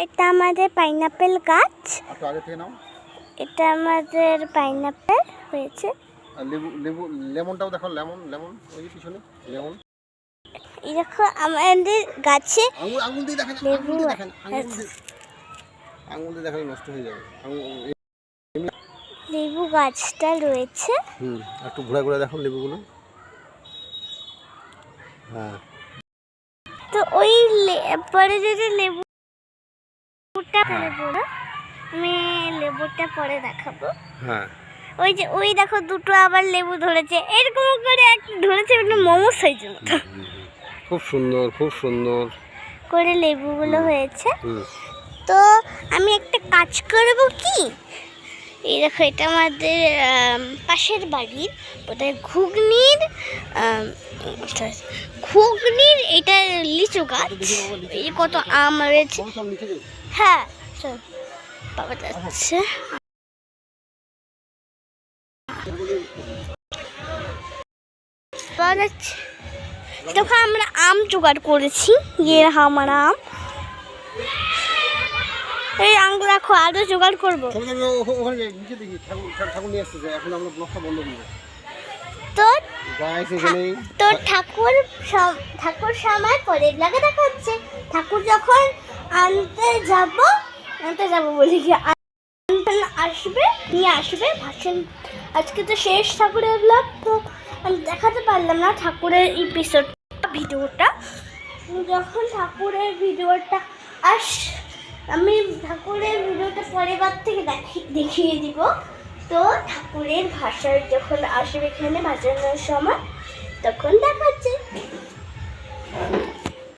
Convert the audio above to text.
এটা আমাদের পাইনাপেল গাছ। একটু আগে থেকে নাও। এটা আমাদের পাইনাপেল হয়েছে। আর লেবু লেবু লেমনটাও দেখো, লেমন লেমন ওই যে পিছনে লেমন। এই দেখো আমাদের গাছে আঙুল দিয়ে দেখেন, লেবু আঙুল দিয়ে দেখেন, আঙুল দিয়ে দেখেন নষ্ট হয়ে যাবে। লেবু গাছটা রয়েছে। একটু ঘুরে ঘুরে দেখো লেবুগুলো। হ্যাঁ, তো ওই পরে যদি লেবুটা আমি লেবুটা পরে দেখাবো। হ্যাঁ, ওই যে ওই দেখো দুটো আবার লেবু ধরেছে, এরকম করে একটা ধরেছে মোমো সাইজের মতো। খুব সুন্দর, খুব সুন্দর করে লেবুগুলো হয়েছে। তো আমি একটা কাজ করব কি, এই দেখো এটা আমাদের পাশের বাড়ির বোধহয় ঘুগনির এটা লিচু গাছ। এই কত আম রয়েছে। হ্যাঁ চল বাবা যাচ্ছে। তখন আমরা আম জোগাড় করেছি। ইয়ে আমার আম, এই আঙ্গুল রাখো, আরো জোগাড় করবো। তো ঠাকুর সময় পরে লাগে দেখা হচ্ছে। ঠাকুর যখন আনতে যাব বলি কি আসবে, নিয়ে আসবে ভাষণ। আজকে তো শেষ ঠাকুরের ব্লগ, তো আমি দেখাতে পারলাম না ঠাকুরের এপিসোড ভিডিওটা। যখন ঠাকুরের ভিডিওটা আমি ঠাকুরের ভিডিওটা পরের বার থেকে দেখিয়ে দিব। তো ঠাকুরের ভাষায় যখন আসবে এখানে ভাষণের সময় তখন দেখাচ্ছে।